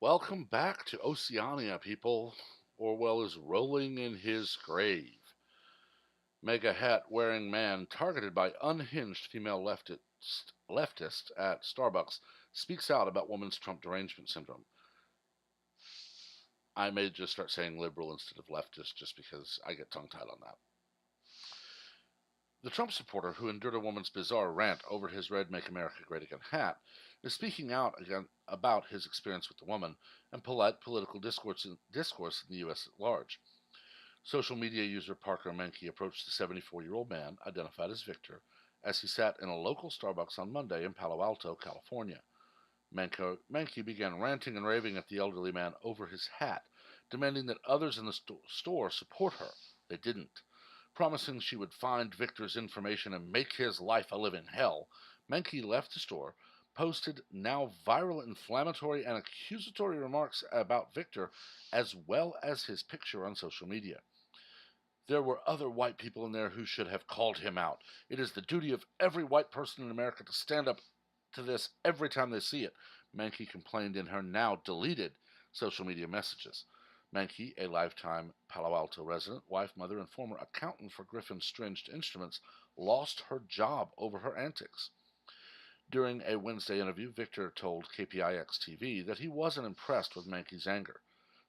Welcome back to Oceania, people. Orwell is rolling in his grave. MAGA hat wearing man targeted by unhinged female leftist at Starbucks speaks out about woman's Trump derangement syndrome. I may just start saying liberal instead of leftist just because I get tongue tied on that. The Trump supporter who endured a woman's bizarre rant over his red Make America Great Again hat is speaking out again about his experience with the woman and polite political discourse in the U.S. at large. Social media user Parker Menke approached the 74-year-old man, identified as Victor, as he sat in a local Starbucks on Monday in Palo Alto, California. Menke began ranting and raving at the elderly man over his hat, demanding that others in the store support her. They didn't. Promising she would find Victor's information and make his life a living hell, Menke left the store, posted now viral inflammatory and accusatory remarks about Victor, as well as his picture on social media. There were other white people in there who should have called him out. It is the duty of every white person in America to stand up to this every time they see it, Menke complained in her now deleted social media messages. Menke, a lifetime Palo Alto resident, wife, mother, and former accountant for Griffin Stringed Instruments, lost her job over her antics. During a Wednesday interview, Victor told KPIX TV that he wasn't impressed with Menke's anger.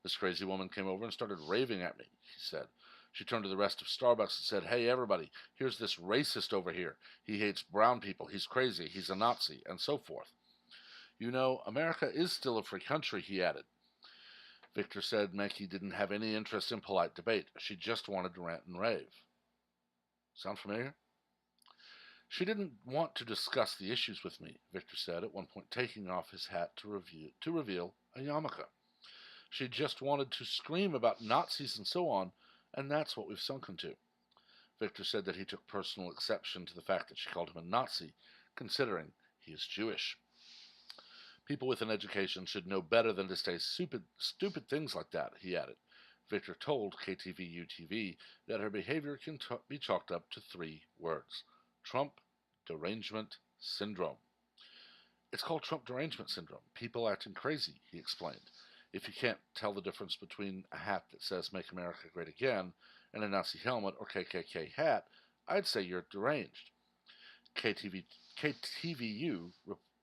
This crazy woman came over and started raving at me, he said. She turned to the rest of Starbucks and said, "Hey, everybody, here's this racist over here. He hates brown people. He's crazy. He's a Nazi," and so forth. "You know, America is still a free country," he added. Victor said Menke didn't have any interest in polite debate. She just wanted to rant and rave. Sound familiar? "She didn't want to discuss the issues with me," Victor said, at one point taking off his hat to reveal a yarmulke. "She just wanted to scream about Nazis and so on, and that's what we've sunken to." Victor said that he took personal exception to the fact that she called him a Nazi, considering he is Jewish. "People with an education should know better than to say stupid things like that," he added. Victor told KTVU-TV that her behavior can be chalked up to 3 words: Trump derangement syndrome. "It's called Trump derangement syndrome. People acting crazy," he explained. "If you can't tell the difference between a hat that says Make America Great Again and a Nazi helmet or KKK hat, I'd say you're deranged." KTVU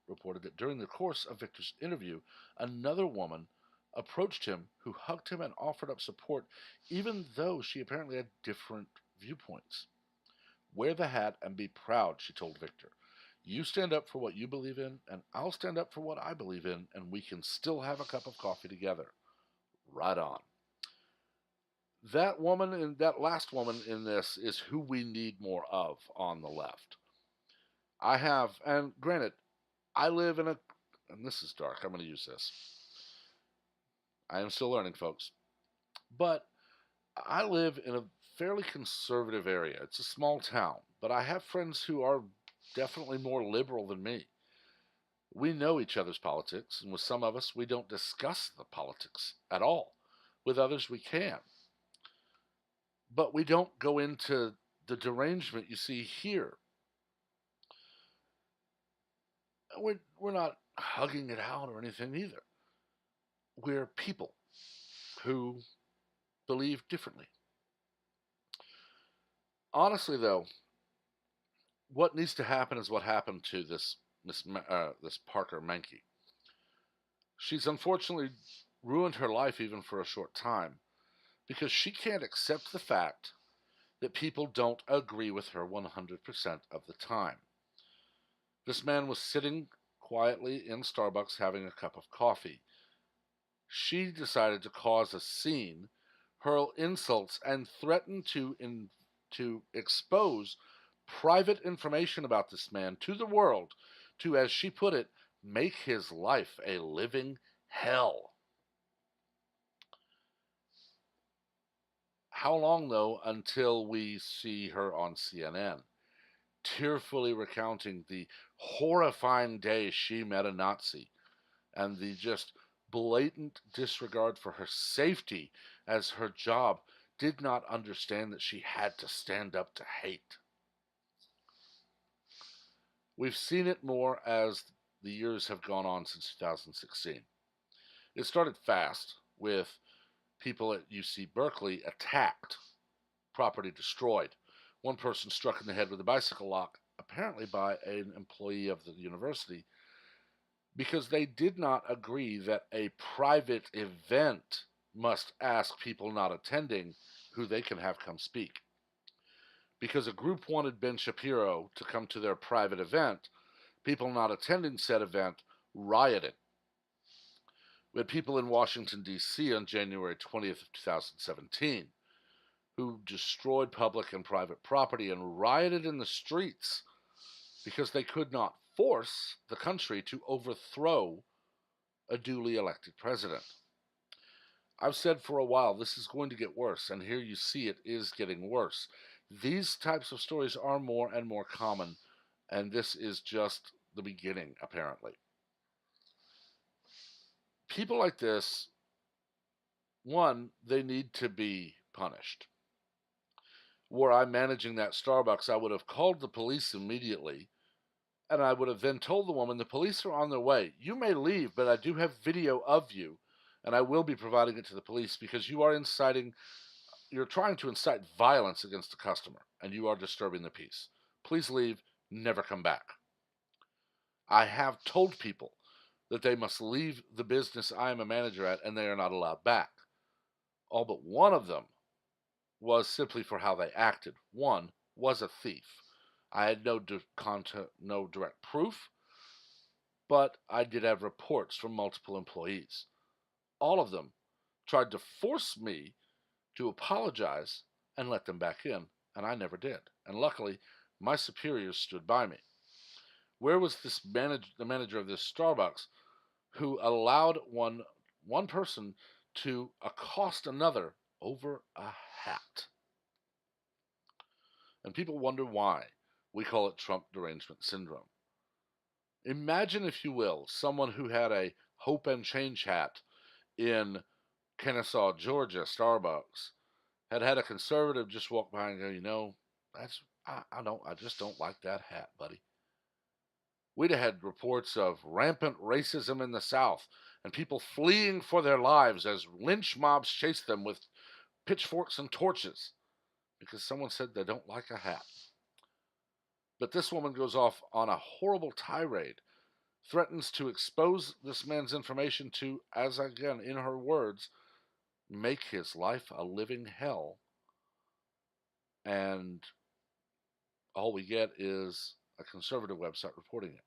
reported that during the course of Victor's interview, another woman approached him who hugged him and offered up support, even though she apparently had different viewpoints. "Wear the hat and be proud," she told Victor. "You stand up for what you believe in, and I'll stand up for what I believe in, and we can still have a cup of coffee together." Right on. That last woman in this is who we need more of on the left. And granted, I live in and this is dark, I'm going to use this. I am still learning, folks. But I live in a fairly conservative area. It's a small town, but I have friends who are definitely more liberal than me. We know each other's politics, and with some of us, we don't discuss the politics at all. With others, we can. But we don't go into the derangement you see here. We're not hugging it out or anything either. We're people who believe differently. Honestly, though, what needs to happen is what happened to this Parker Menke. She's unfortunately ruined her life even for a short time because she can't accept the fact that people don't agree with her 100% of the time. This man was sitting quietly in Starbucks having a cup of coffee. She decided to cause a scene, hurl insults, and threaten to expose private information about this man to the world to, as she put it, make his life a living hell. How long, though, until we see her on CNN, tearfully recounting the horrifying day she met a Nazi and the just blatant disregard for her safety as her job did not understand that she had to stand up to hate? We've seen it more as the years have gone on since 2016. It started fast with people at UC Berkeley attacked, property destroyed. One person struck in the head with a bicycle lock, apparently by an employee of the university, because they did not agree that a private event must ask people not attending who they can have come speak. Because a group wanted Ben Shapiro to come to their private event, people not attending said event rioted. We had people in Washington, D.C. on January 20th of 2017 who destroyed public and private property and rioted in the streets because they could not force the country to overthrow a duly elected president. I've said for a while this is going to get worse, and here you see it is getting worse. These types of stories are more and more common, and this is just the beginning, apparently. People like this, one, they need to be punished. Were I managing that Starbucks, I would have called the police immediately, and I would have then told the woman, the police are on their way. You may leave, but I do have video of you, and I will be providing it to the police because you are you're trying to incite violence against the customer, and you are disturbing the peace. Please leave, never come back. I have told people that they must leave the business I am a manager at, and they are not allowed back. All but one of them was simply for how they acted. One was a thief. I had no direct proof, but I did have reports from multiple employees. All of them tried to force me to apologize and let them back in, and I never did. And luckily, my superiors stood by me. Where was the manager of this Starbucks who allowed one person to accost another over a hat? And people wonder why we call it Trump derangement syndrome. Imagine, if you will, someone who had a hope and change hat in Kennesaw, Georgia, Starbucks, had a conservative just walk by and go, I just don't like that hat, buddy. We'd have had reports of rampant racism in the South and people fleeing for their lives as lynch mobs chased them with pitchforks and torches because someone said they don't like a hat. But this woman goes off on a horrible tirade, threatens to expose this man's information to, as again, in her words, make his life a living hell. And all we get is a conservative website reporting it.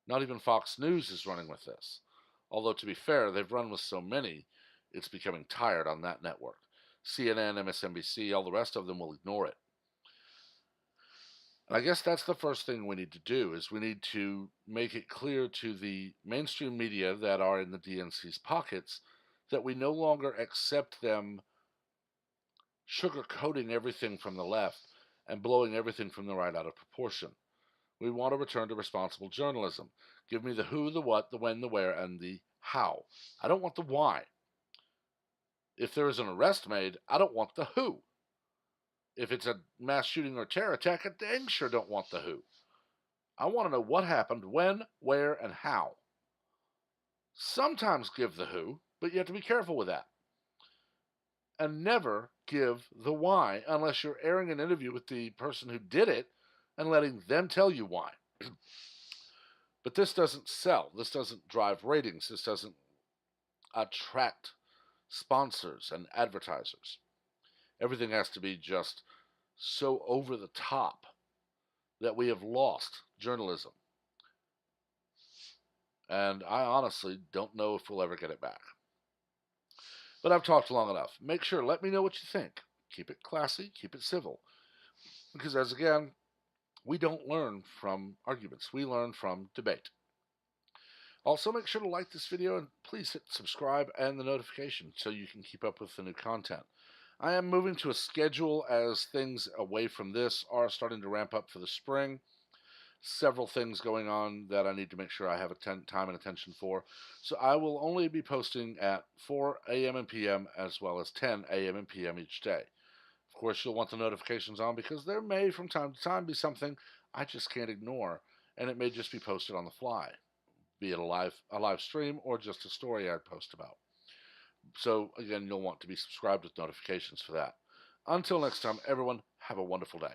Not even Fox News is running with this. Although, to be fair, they've run with so many, it's becoming tired on that network. CNN, MSNBC, all the rest of them will ignore it. And I guess that's the first thing we need to do, is we need to make it clear to the mainstream media that are in the DNC's pockets that we no longer accept them sugarcoating everything from the left and blowing everything from the right out of proportion. We want to return to responsible journalism. Give me the who, the what, the when, the where, and the how. I don't want the why. If there is an arrest made, I don't want the who. If it's a mass shooting or terror attack, I dang sure don't want the who. I want to know what happened, when, where, and how. Sometimes give the who, but you have to be careful with that. And never give the why unless you're airing an interview with the person who did it and letting them tell you why. But this doesn't sell. This doesn't drive ratings. This doesn't attract sponsors and advertisers. Everything has to be just so over the top that we have lost journalism. And I honestly don't know if we'll ever get it back. But I've talked long enough. Make sure, let me know what you think. Keep it classy, keep it civil. Because as again, we don't learn from arguments. We learn from debate. Also, make sure to like this video and please hit subscribe and the notification so you can keep up with the new content. I am moving to a schedule as things away from this are starting to ramp up for the spring. Several things going on that I need to make sure I have time and attention for. So I will only be posting at 4 a.m. and p.m. as well as 10 a.m. and p.m. each day. Of course, you'll want the notifications on because there may from time to time be something I just can't ignore, and it may just be posted on the fly. be it a live stream or just a story I post about. So again, you'll want to be subscribed with notifications for that. Until next time, everyone, have a wonderful day.